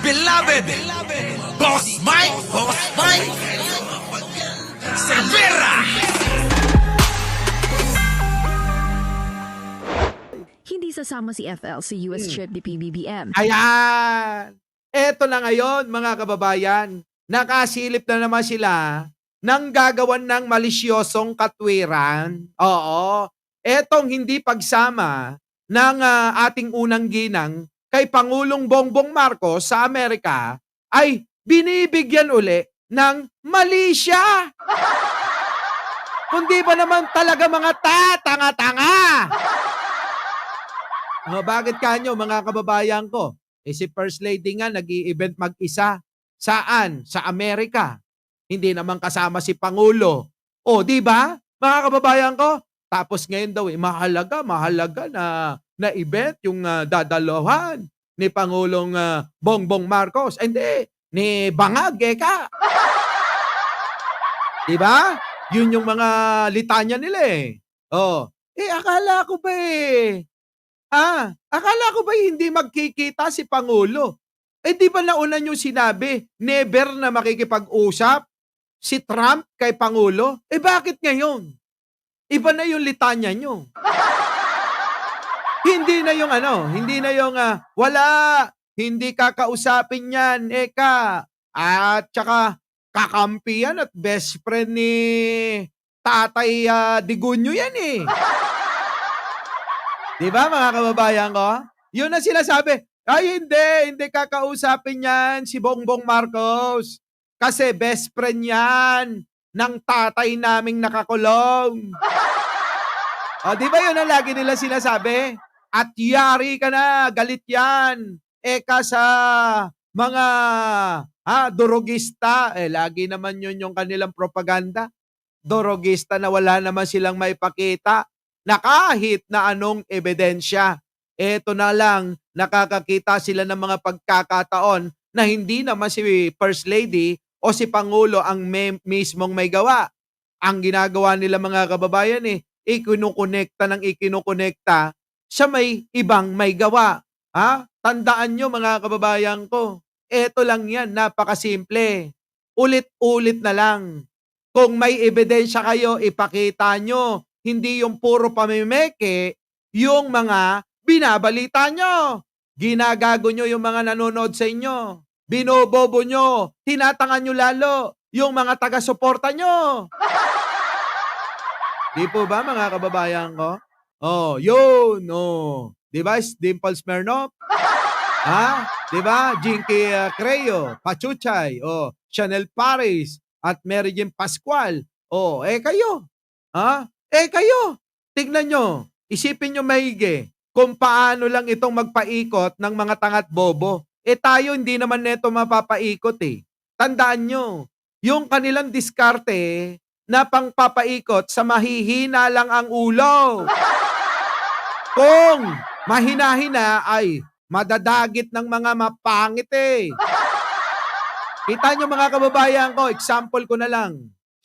beloved Boss Mike Cervera. Hindi sasama si FL sa US trip ni PBBM. Ayan! Eto na ngayon, mga kababayan. Nakasilip na naman sila ng gagawan ng malisyosong katwiran. Oo. Etong hindi pagsama ng ating unang ginang kay Pangulong Bongbong Marcos sa Amerika ay binibigyan uli ng mali siya. Kundi ba naman talaga mga tanga-tanga? Bakit kanyo mga kababayan ko? Si First Lady nga nag-i-event mag-isa. Saan? Sa Amerika. Hindi naman kasama si Pangulo. O, di ba? Mga kababayan ko. Tapos ngayon daw, mahalaga na event yung dadalohan ni Pangulong Bongbong Marcos. Hindi, ni Bangag, Eka. Di ba? Yun yung mga litanya nila eh. Oh, akala ko ba akala ko ba hindi magkikita si Pangulo? Di ba nauna nyo sinabi, never na makikipag-usap si Trump kay Pangulo? Bakit ngayon? Iba na yung litanya nyo. Hindi na yung wala, hindi kakausapin yan, Eka. At saka, kakampi yan at best friend ni Tatay Digunyo yan eh. Di ba mga kababayan ko? Yun ang sinasabi. Ay hindi kakausapin yan si Bongbong Marcos. Kasi best friend yan ng tatay naming nakakulong. Di ba yun ang lagi nila sinasabi? At yari ka na, galit yan. Eka sa mga durugista. Lagi naman yun yung kanilang propaganda. Durugista na wala naman silang maipakita na kahit na anong ebidensya. Eto na lang, nakakakita sila ng mga pagkakataon na hindi naman si First Lady o si Pangulo ang mismong may gawa. Ang ginagawa nila mga kababayan ikinukonekta sa may ibang may gawa. Tandaan nyo mga kababayan ko, eto lang yan, napakasimple. Ulit-ulit na lang. Kung may ebidensya kayo, ipakita nyo. Hindi yung puro pamimeke, yung mga binabalita nyo. Ginagago nyo yung mga nanonood sa inyo. Binobobo nyo. Tinatangan nyo lalo yung mga taga-suporta nyo. Di po ba mga kababayan ko? Yun. Di ba? Dimple Smirnoff? Di ba? Jinky Creo, Pachuchay, Chanel Paris, at Mary Jane Pascual. Kayo. Kayo, tignan nyo, isipin nyo maigi kung paano lang itong magpaikot ng mga tangat bobo. Tayo hindi naman neto mapapaikot eh. Tandaan nyo, yung kanilang diskarte na pangpapaikot sa mahihina lang ang ulo. Kung mahina-hina ay madadagit ng mga mapangit eh. Kita nyo mga kababayan ko, example ko na lang.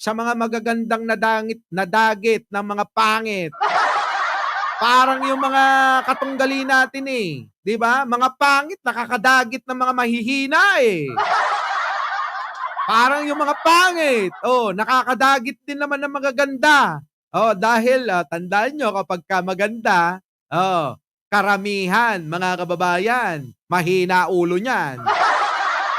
Sa mga magagandang nadagit ng mga pangit. Parang yung mga katunggali natin eh. Di ba? Mga pangit, nakakadagit ng mga mahihina eh. Parang yung mga pangit. Nakakadagit din naman ng magaganda. Dahil tandaan nyo kapag ka maganda, karamihan mga kababayan, mahina ulo niyan.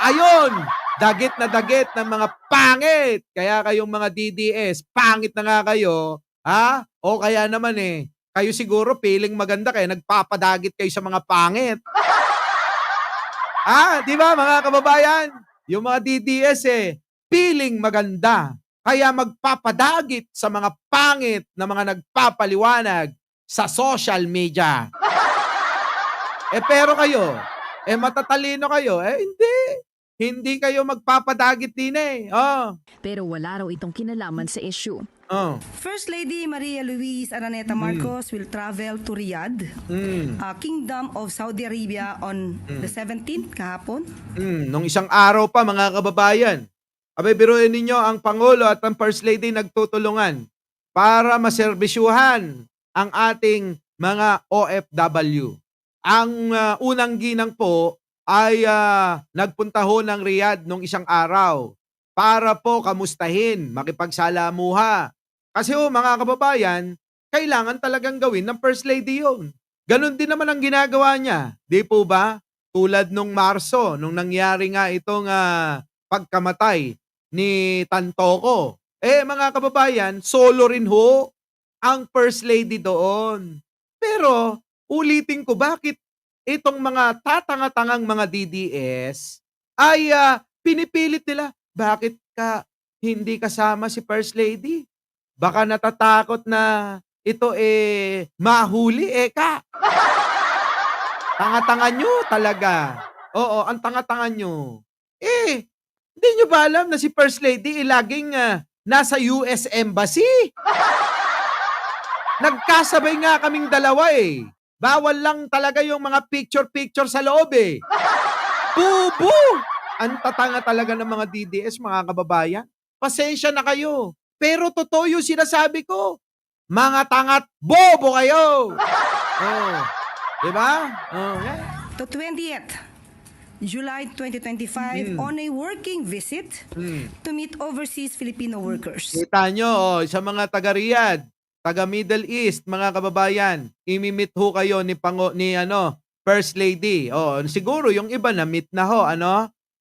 Ayun! Dagit na dagit ng mga pangit. Kaya kayong mga DDS, pangit na nga kayo. O kaya naman kayo siguro feeling maganda kaya nagpapadagit kayo sa mga pangit. Di ba mga kababayan? Yung mga DDS feeling maganda. Kaya magpapadagit sa mga pangit na mga nagpapaliwanag sa social media. Pero kayo, matatalino kayo. Hindi. Hindi kayo magpapadagit din Pero wala raw itong kinalaman sa issue. First Lady Maria Luisa Araneta Marcos will travel to Riyadh, Kingdom of Saudi Arabia on the 17th kahapon. Nung isang araw pa mga kababayan. Abay, biruin ninyo ang Pangulo at ang First Lady nagtutulungan para maserbisyuhan ang ating mga OFW. Ang unang ginang po ay nagpunta ho ng Riyadh nung isang araw para po kamustahin, makipagsalamuha. Kasi ho mga kababayan, kailangan talagang gawin ng First Lady yun. Ganon din naman ang ginagawa niya. Di po ba? Tulad nung Marso, nung nangyari nga itong pagkamatay ni Tantoko. Mga kababayan, solo rin ho ang First Lady doon. Pero ulitin ko, bakit itong mga tatanga-tangang mga DDS ay pinipilit nila, bakit ka hindi kasama si First Lady? Baka natatakot na ito mahuli ka. Tanga-tanga nyo talaga. Oo, ang tanga-tanga nyo. Hindi nyo ba alam na si First Lady laging nasa US Embassy? Nagkasabay nga kaming dalawa Bawal lang talaga yung mga picture-picture sa loob Bubu! Ang tatanga talaga ng mga DDS, mga kababayan. Pasensya na kayo. Pero totoo yung sinasabi ko. Mga tangat bobo kayo! Oh. Diba? Oh, yan. To 20th July 2025 on a working visit to meet overseas Filipino workers. Kita nyo, sa mga taga-Riyadh, taga-Middle East, mga kababayan, imimit ho kayo ni First Lady. Siguro yung iba na-meet na ho,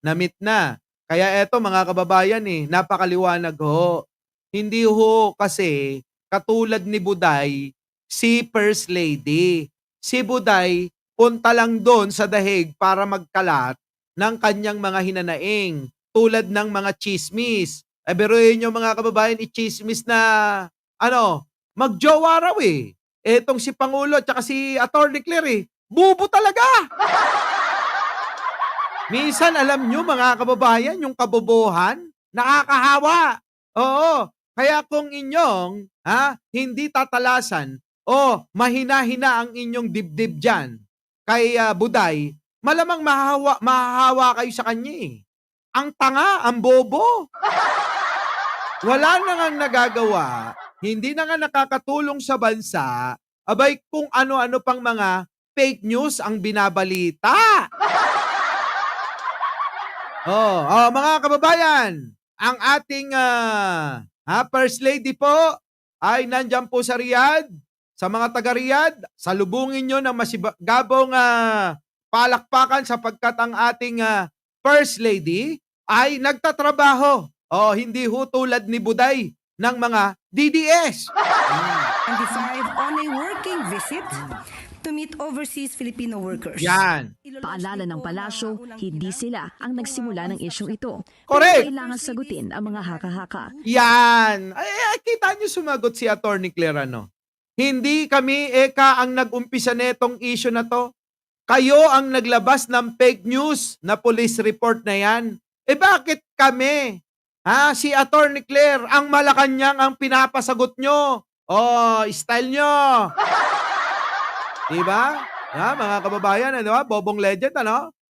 na-meet na. Kaya eto mga kababayan napakaliwanag ho. Hindi ho kasi katulad ni Buday, si First Lady. Si Buday, punta lang doon sa dahig para magkalat ng kanyang mga hinanaing. Tulad ng mga chismis. Biruin nyo mga kababayan, i-chismis na, magjowa raw Etong si Pangulo at saka si Atty. Claire bubo talaga. Minsan alam nyo mga kababayan, yung kabobohan, nakakahawa. Oo. Kaya kung inyong hindi tatalasan o mahina-hina ang inyong dibdib dyan kay Buday, malamang mahahawa kayo sa kanya Ang tanga, ang bobo. Wala na ngang nagagawa, hindi na nga nakakatulong sa bansa, abay kung ano-ano pang mga fake news ang binabalita. Mga kababayan, ang ating First Lady po ay nandyan po sa Riyadh. Sa mga taga-Riyadh, salubungin nyo ng masigabong palakpakan sapagkat ang ating First Lady ay nagtatrabaho. Hindi ho tulad ni Buday ng mga DDS. 25 on a working visit to meet overseas Filipino workers. Yan. Paalala ng palasyo, hindi sila ang nagsimula ng isyong ito. Correct. Pero kailangan sagutin ang mga haka-haka. Yan. Kita nyo sumagot si Atty. Claire Hindi kami ang nag-umpisa netong issue na to. Kayo ang naglabas ng fake news na police report na yan. Bakit kami? Si Atty. Claire, ang Malacanang ang pinapasagot nyo. Style nyo. Diba? Mga kababayan, Bobong legend,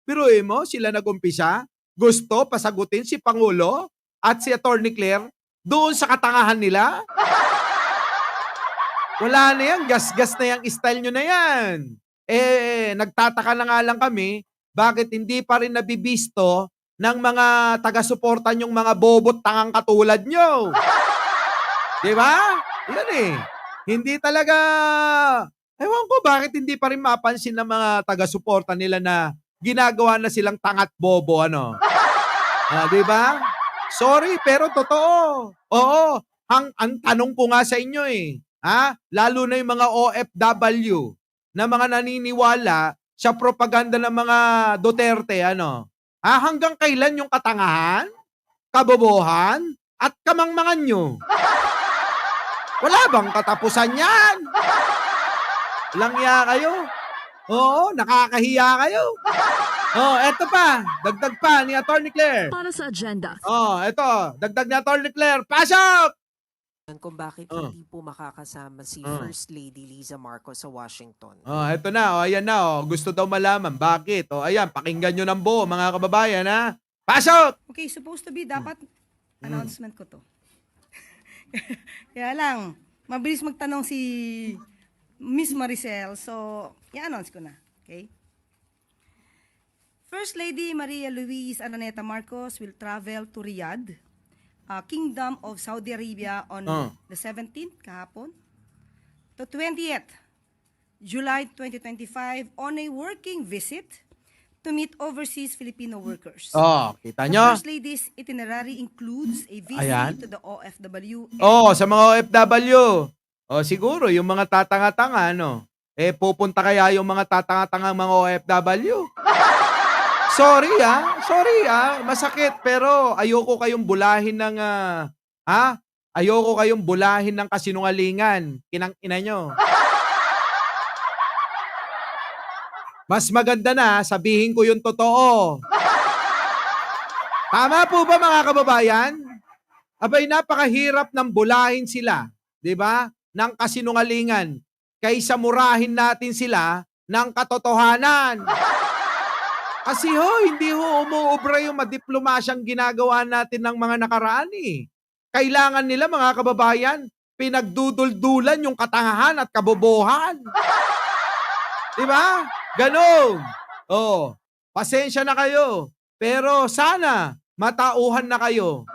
Biruin mo, sila nag-umpisa. Gusto pasagutin si Pangulo at si Atty. Claire doon sa katangahan nila. Wala na yan, gas-gas na yung style nyo na yan. Nagtataka na nga lang kami, bakit hindi pa rin nabibisto ng mga taga-suporta nyong mga bobot tangang katulad nyo. Diba? Yan Hindi talaga, ewan ko bakit hindi pa rin mapansin ng mga taga-suporta nila na ginagawa na silang tangat bobo, diba? Sorry, pero totoo. Oo, ang tanong ko nga sa inyo lalo na yung mga OFW na mga naniniwala sa propaganda ng mga Duterte, hanggang kailan yung katangahan, kabobohan, at kamangmangan nyo? Wala bang katapusan yan? Langya kayo? Oo, nakakahiya kayo. Eto pa, dagdag pa ni Atty. Claire. Para sa agenda, Eto, dagdag ni Atty. Claire. Pasok! Kung bakit hindi po makakasama si First Lady Liza Marcos sa Washington. Eto na, ayan na, gusto daw malaman bakit. Ayan, pakinggan nyo ng buo, mga kababayan, Pasok! Okay, supposed to be dapat announcement ko to. Kaya lang, mabilis magtanong si Miss Maricel, so i-announce ko na. Okay? First Lady Maria Luis Araneta Marcos will travel to Riyadh, Kingdom of Saudi Arabia on the 17th kahapon to 20th July 2025 on a working visit to meet overseas Filipino workers. Oh, kita The nyo? First Lady's itinerary includes a visit Ayan. to the OFW. Oh, sa mga OFW. Oh, siguro yung mga tatanga-tanga, no? Pupunta kaya yung mga tatanga-tanga mga OFW? Sorry masakit pero ayoko kayong bulahin ng ayoko kayong bulahin ng kasinungalingan. Kinang-ina nyo. Mas maganda na sabihin ko yung totoo. Tama po ba mga kababayan? Abay, napakahirap ng bulahin sila, 'di ba? Ng kasinungalingan kaysa murahin natin sila ng katotohanan. Kasi hindi umuubra yung madiplomasyang ginagawa natin ng mga nakaraan eh. Kailangan nila mga kababayan, pinagduduldulan yung katangahan at kabobohan. 'Di ba? Ganon. Oh, pasensya na kayo. Pero sana matauhan na kayo.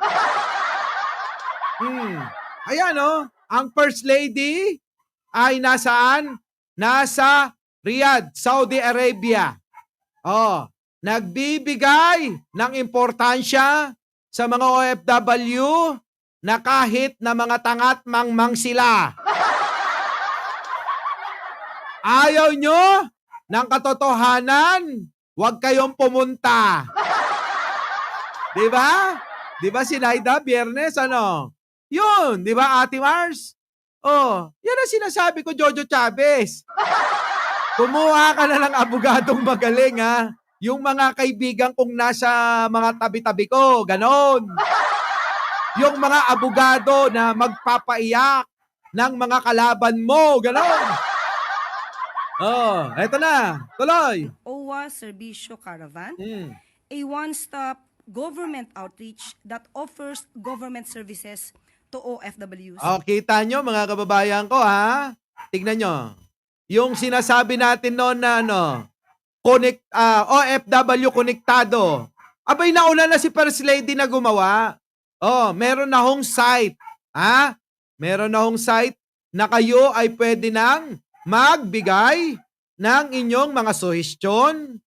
Ayan ang First Lady ay nasaan? Nasa Riyadh, Saudi Arabia. Oh, nagbibigay ng importansya sa mga OFW na kahit na mga tangat mangmang sila. Ayaw nyo ng katotohanan, huwag kayong pumunta. Diba? Diba si Naida, Biyernes, Yun, diba Ate Mars? Oh, yan ang sinasabi ko, Jojo Chavez. Kumuha ka na ng abogadong magaling, ha? Yung mga kaibigan kong nasa mga tabi-tabi ko, ganon. Yung mga abogado na magpapaiyak ng mga kalaban mo, ganon. Oh, eto na. Tuloy. OWA Servicio Caravan, a one-stop government outreach that offers government services to OFWs. Oh, kita nyo mga kababayan ko, ha? Tignan nyo. Yung sinasabi natin noon na OFW konektado. Abay, nauna na si First Lady na gumawa. Oh, meron na hong site. Ha? Meron na hong site na kayo ay pwede nang magbigay ng inyong mga suhestyon,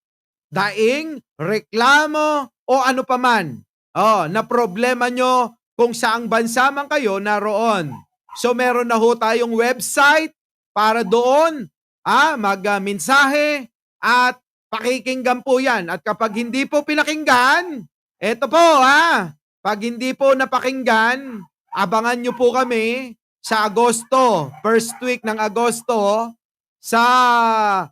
daing, reklamo, o ano paman. Oh, na problema nyo kung saang bansa man kayo naroon. So meron na ho tayong website para doon mag-mensahe at pakikinggan po yan. At kapag hindi po pinakinggan, eto po pag hindi po napakinggan, abangan nyo po kami sa Agosto, first week ng Agosto, sa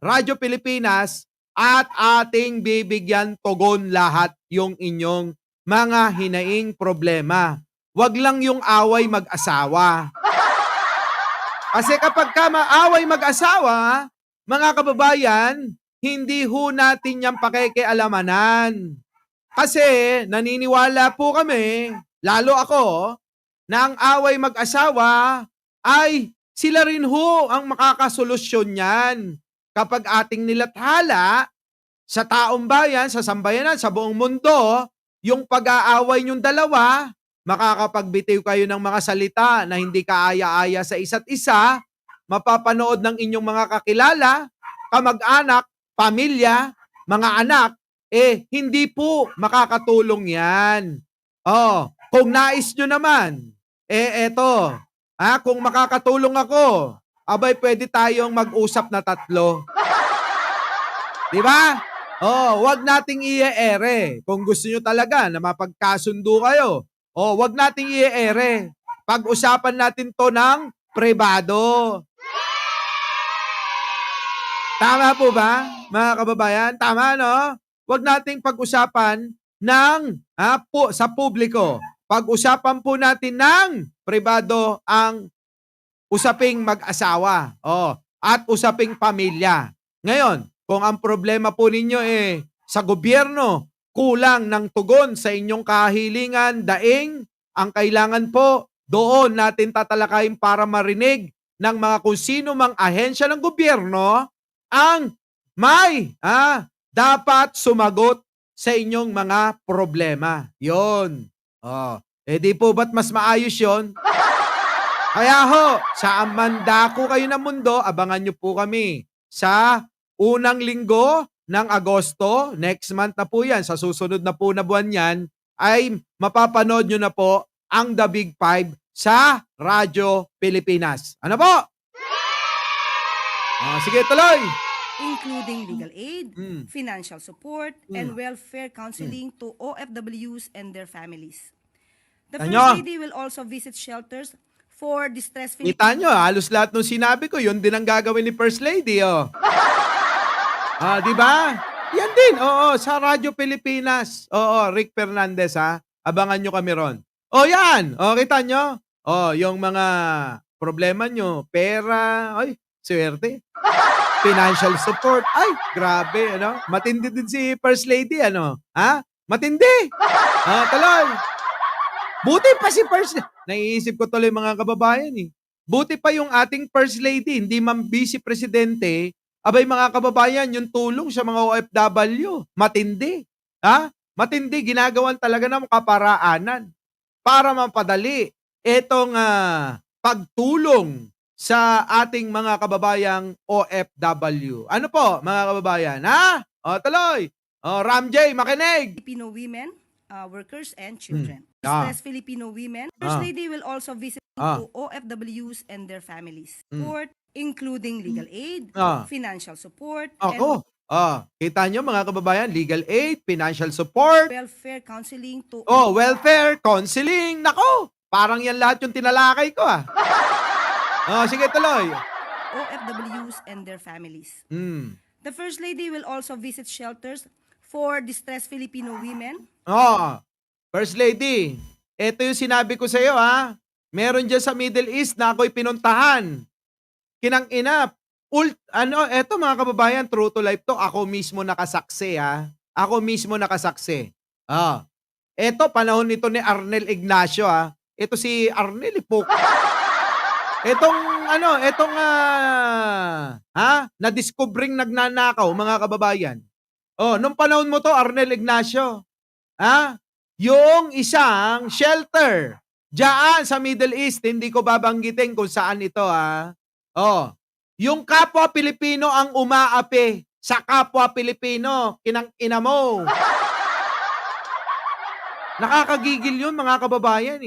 Radyo Pilipinas at ating bibigyan tugon lahat yung inyong mga hinaing problema. Wag lang yung away mag-asawa. Kasi kapag maaway mag-asawa, mga kababayan, hindi ho natin yan pakikialamanan. Kasi naniniwala po kami, lalo ako, na ang away mag-asawa ay sila rin ho ang makakasolusyon niyan. Kapag ating nilathala sa taong bayan, sa sambayanan, sa buong mundo, yung pag-aaway niyong dalawa, makakapagbitiw kayo ng mga salita na hindi kaaya-aya sa isa't isa, mapapanood ng inyong mga kakilala, kamag-anak, pamilya, mga anak, hindi po makakatulong yan. Kung nais nyo naman, eto, kung makakatulong ako, abay pwede tayong mag-usap na 3. Di ba? Wag nating i-ere. Kung gusto nyo talaga na mapagkasundo kayo, wag nating i-ere. Pag-usapan natin to ng pribado. Tama po ba, mga kababayan? Tama, no? Wag nating pag-usapan ng sa publiko. Pag-usapan po natin ng pribado ang usaping mag-asawa at usaping pamilya. Ngayon, kung ang problema po ninyo sa gobyerno, kulang ng tugon sa inyong kahilingan, daing, ang kailangan po, doon natin tatalakayin para marinig ng mga kung sino mang ahensya ng gobyerno ang may dapat sumagot sa inyong mga problema. Yon. Di po ba't mas maayos yon? Kaya ho, saan man dako kayo ng mundo, abangan nyo po kami sa unang linggo ng Agosto. Next month na po yan. Sa susunod na po na buwan yan, ay mapapanood nyo na po ang The Big Five sa Radyo Pilipinas. Ano po? Sige, tuloy. including legal aid, Mm. financial support, and welfare counseling to OFWs and their families. The First Tanyo. Lady will also visit shelters for distressed Kita nyo, halos lahat ng sinabi ko, yun din ang gagawin ni First Lady, di ba? Yan din, sa Radyo Pilipinas. Rick Fernandez, Abangan nyo kami ron. Yan. Kita nyo? Yung mga problema nyo, pera, swerte. Financial support, grabe, Matindi din si First Lady, Matindi. Tuloy. Buti pa si First Lady. Naiisip ko tuloy mga kababayan, Buti pa yung ating First Lady, hindi man Vice Presidente, abay mga kababayan, yung tulong sa mga OFW, matindi. Matindi, ginagawan talaga ng kaparaanan para mapadali itong pagtulong sa ating mga kababayang OFW. Ano po, mga kababayan, tuloy. Ramjay, makinig. Filipino women, workers, and children. Ah. Distressed Filipino women. First Lady will also visit to OFWs and their families. Support, including legal aid, financial support, Ako. Kita nyo mga kababayan, legal aid, financial support, and welfare counseling to welfare, counseling. Nako, parang yan lahat yung tinalakay ko, sige, tuloy. OFWs and their families. Mm. The First Lady will also visit shelters for distressed Filipino women. First Lady, ito yung sinabi ko sa iyo, Meron dyan sa Middle East na ako'y pinuntahan. Kinang-ina. Eto mga kababayan, true to life to. Ako mismo nakasaksi, Ako mismo nakasaksi. Eto, panahon nito ni Arnel Ignacio, Ito si Arnel, na-discovering nagnanakaw, mga kababayan. Nung panahon mo to, Arnel Ignacio, yung isang shelter diyan sa Middle East, hindi ko babanggitin kung saan ito, yung kapwa Pilipino ang umaapi sa kapwa Pilipino, kinang-ina mo. Nakakagigil yun, mga kababayan,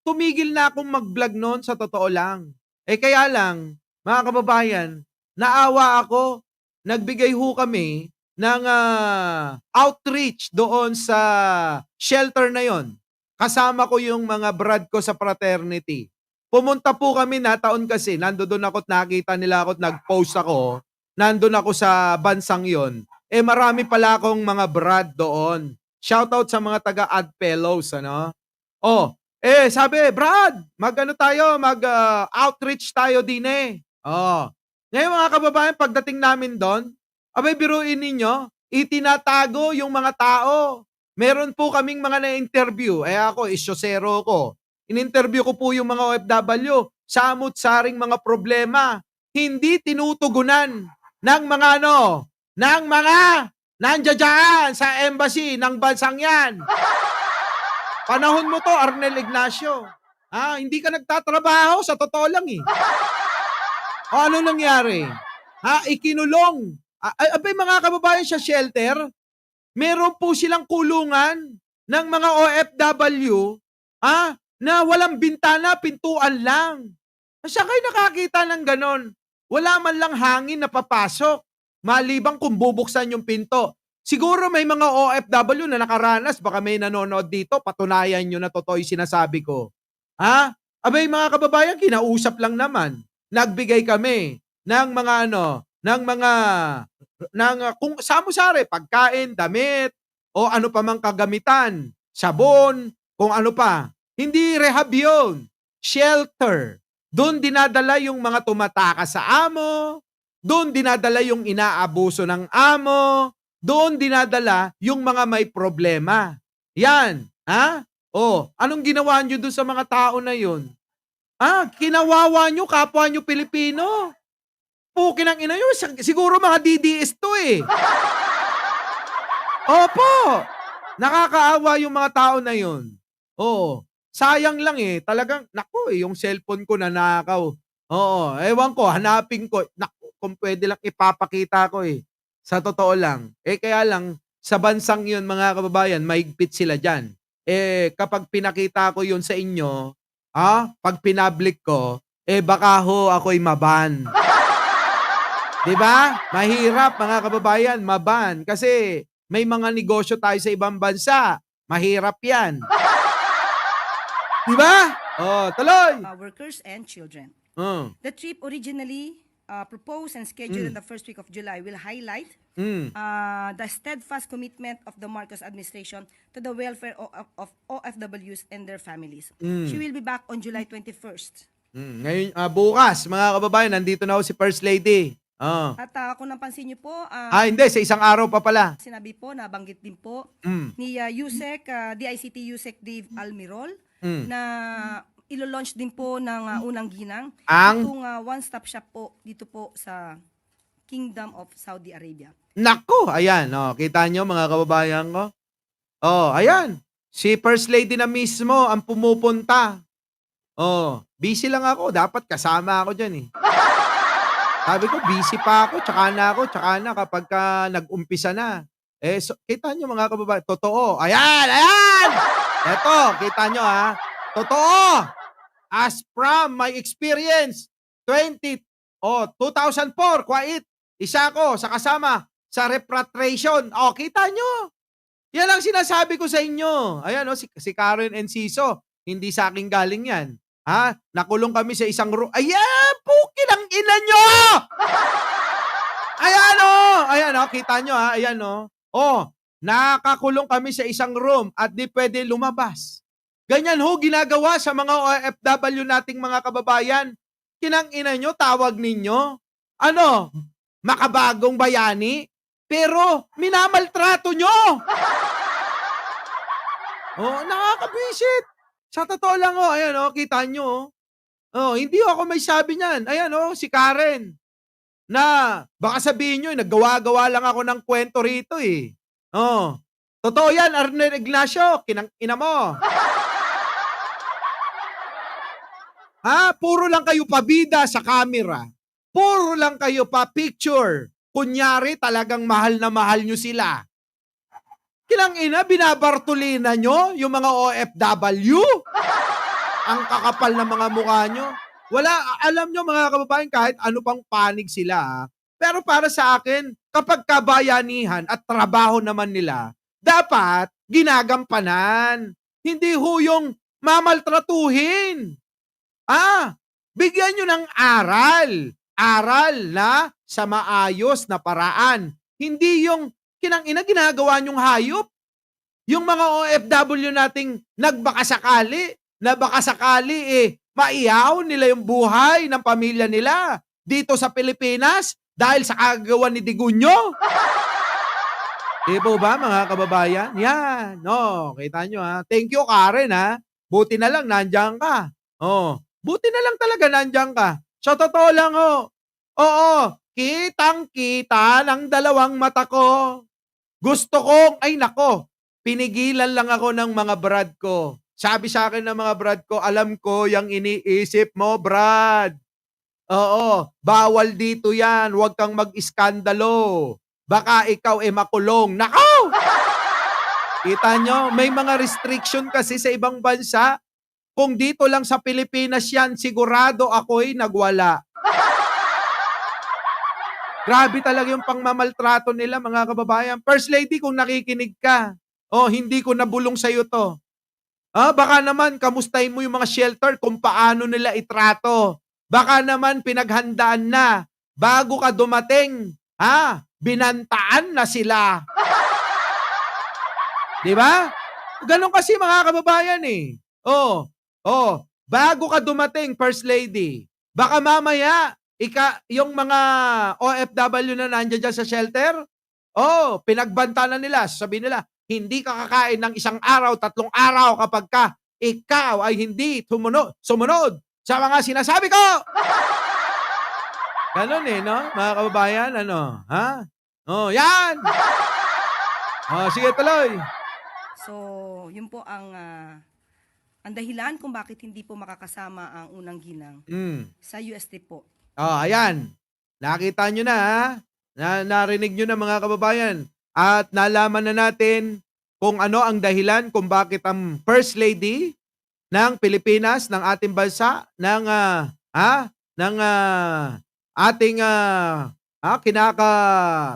Tumigil na akong mag-vlog noon, sa totoo lang. Kaya lang, mga kababayan, naawa ako, nagbigay ho kami ng outreach doon sa shelter na yon. Kasama ko yung mga brad ko sa fraternity. Pumunta po kami na taon kasi, nandoon ako at nakita nila ako at nag-post ako, nandun ako sa bansang yon. Marami pala akong mga brad doon. Shoutout sa mga taga-Ad Fellows, sabi, Brad, mag-outreach tayo din Ngayon mga kababayan, pagdating namin doon, biruin ninyo, itinatago yung mga tao. Meron po kaming mga na-interview. Ako, isyosero ko. In-interview ko po yung mga OFW, samot-saring mga problema. Hindi tinutugunan ng mga nandiyan sa embassy ng bansang yan. Panahon mo to, Arnel Ignacio. Hindi ka nagtatrabaho, sa totoo lang ano nangyari? Ikinulong. Mga kababayan sa shelter, meron po silang kulungan ng mga OFW, na walang bintana, pintuan lang. Saan kayo nakakita ng ganon? Wala man lang hangin na papasok, malibang kung bubuksan yung pinto. Siguro may mga OFW na nakaranas, baka may nanonood dito, patunayan nyo na totoo yung sinasabi ko. Mga kababayan, kinausap lang naman. Nagbigay kami ng mga kung samo-sari, pagkain, damit, o ano pa mang kagamitan, sabon, kung ano pa. Hindi rehab yun. Shelter. Doon dinadala yung mga tumatakas sa amo, doon dinadala yung inaabuso ng amo, doon dinadala yung mga may problema. Yan. Anong ginawa nyo doon sa mga tao na yun? Kinawawa nyo, kapwa nyo Pilipino. Pukin ang ina yun. Siguro mga DDS to Opo. Nakakaawa yung mga tao na yun. Oo. Sayang lang eh. Talagang, naku eh, yung cellphone ko nanakaw. Oo. Ewan ko, hanapin ko. Naku, kung pwede lang ipapakita ko eh. Sa totoo lang. Eh kaya lang, sa bansang yun mga kababayan, mahigpit sila dyan. Eh kapag pinakita ko yun sa inyo, pag pinablik ko, eh baka ho ako'y maban. 'Di ba? Mahirap mga kababayan, maban. Kasi may mga negosyo tayo sa ibang bansa. Mahirap yan. 'Di ba? Oh, tuloy. Workers and children. Oh. The trip originally proposed and scheduled in the first week of July will highlight Mm. the steadfast commitment of the Marcos administration to the welfare of OFWs and their families. She will be back on July 21st. Ngayon, bukas, mga kababayan, nandito na ako si First Lady. Oh. At kung napansin niyo po, Hindi, sa isang araw pa pala. sinabi po, nabanggit din po Mm. ni DICT USEC Dave Almirol Mm. na ilo-launch din po ng unang ginang Ang? itong one-stop shop po dito po sa Kingdom of Saudi Arabia. Nako, ayan. Oh, kita nyo mga kababayan ko? Oh, ayan. Si First Lady na mismo ang pumupunta. Oh, busy lang ako. Dapat kasama ako dyan eh. Sabi ko, busy pa ako. Tsaka na kapag nag-umpisa na. Eh, kita nyo mga kababayan. Totoo. Ayan, ayan! Eto, kita nyo ha. Totoo. As from my experience, 2004, kwait. Isa ko sa kasama sa repatriation. Oh, kita nyo. Yan ang sinasabi ko sa inyo. Ayan, si Karen Enciso. Hindi sa akin galing yan. Nakulong kami sa isang room. Ayan, pukin ang ina nyo! Ayan kita nyo ayan nakakulong kami sa isang room at di pwede lumabas. Ganyan ginagawa sa mga OFW nating mga kababayan. Kinang ina nyo, tawag ninyo. Makabagong bayani? Pero minamaltrato nyo! Nakakabwisit. Sa totoo lang ayan kita nyo. Hindi ako may sabi niyan. Ayan si Karen. Na baka sabihin nyo, naggawa-gawa lang ako ng kwento rito eh. Totoo yan, Arnel Ignacio. Kinang ina mo. Puro lang kayo pabida sa camera. Puro lang kayo pa picture. Kunyari talagang mahal na mahal nyo sila. Kinang ina, binabartulina nyo yung mga OFW? Ang kakapal na mga mukha nyo. Wala, alam nyo mga kababayan, kahit ano pang panig sila. Pero para sa akin, kapag kabayanihan at trabaho naman nila, dapat ginagampanan. Hindi yung mamaltratuhin. Bigyan nyo ng aral. Aral na sa maayos na paraan. Hindi yung kinang-ina ginagawa nyong hayop. Yung mga OFW nating nagbakasakali, na baka sakali maiyaw nila yung buhay ng pamilya nila dito sa Pilipinas dahil sa kagagawa ni Digunyo. Di po ba mga kababayan? Yan. Kita nyo Thank you Karen Buti na lang nandiyan ka. Buti na lang talaga nandiyan ka. Sa totoo lang kitang-kita ng dalawang mata ko. Gusto kong, pinigilan lang ako ng mga brad ko. Sabi sa akin ng mga brad ko, alam ko yung iniisip mo, Brad. Bawal dito yan. Huwag kang mag-iskandalo. Baka ikaw makulong. Nako! Kita nyo, may mga restriction kasi sa ibang bansa. Kung dito lang sa Pilipinas yan, sigurado ako'y nagwala. Grabe talaga yung pangmamaltrato nila, mga kababayan. First Lady, kung nakikinig ka, hindi ko nabulong sa'yo to. Baka naman, kamustahin mo yung mga shelter kung paano nila itrato. Baka naman, pinaghandaan na. Bago ka dumating, binantaan na sila. Di ba? Ganon kasi mga kababayan bago ka dumating, First Lady, baka mamaya, yung mga OFW na nandiyan dyan sa shelter, pinagbanta na nila. Sabi nila, hindi ka kakain ng 1 araw, 3 araw kapag ikaw ay hindi sumunod sa mga sinasabi ko. Ganon mga kababayan, yan. Sige, tuloy. So, yun po ang dahilan kung bakit hindi po makakasama ang unang ginang sa UST po. Ayan. Nakita nyo na, ha? Narinig nyo na mga kababayan. At nalaman na natin kung ano ang dahilan kung bakit ang First Lady ng Pilipinas, ng ating bansa, ng ating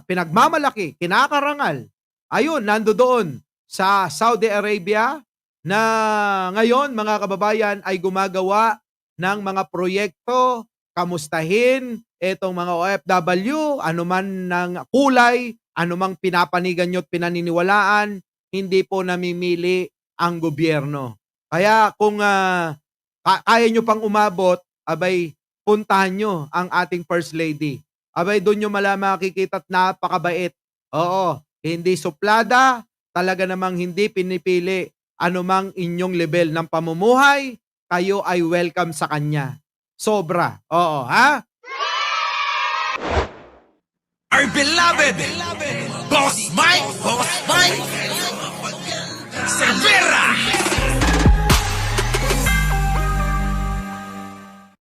pinagmamalaki, kinakarangal. Ayun, nando doon sa Saudi Arabia na ngayon mga kababayan ay gumagawa ng mga proyekto, kamustahin itong mga OFW, anuman ng kulay, anumang pinapanigan nyo at pinaniniwalaan, hindi po namimili ang gobyerno. Kaya kung kaya nyo pang umabot, abay, puntahan nyo ang ating First Lady. Abay, doon nyo makikita at napakabait. Oo, hindi suplada, talaga namang hindi pinipili anumang inyong level ng pamumuhay, kayo ay welcome sa kanya. Sobra. Oo, ha? Our beloved Boss Mike. Boss Mike.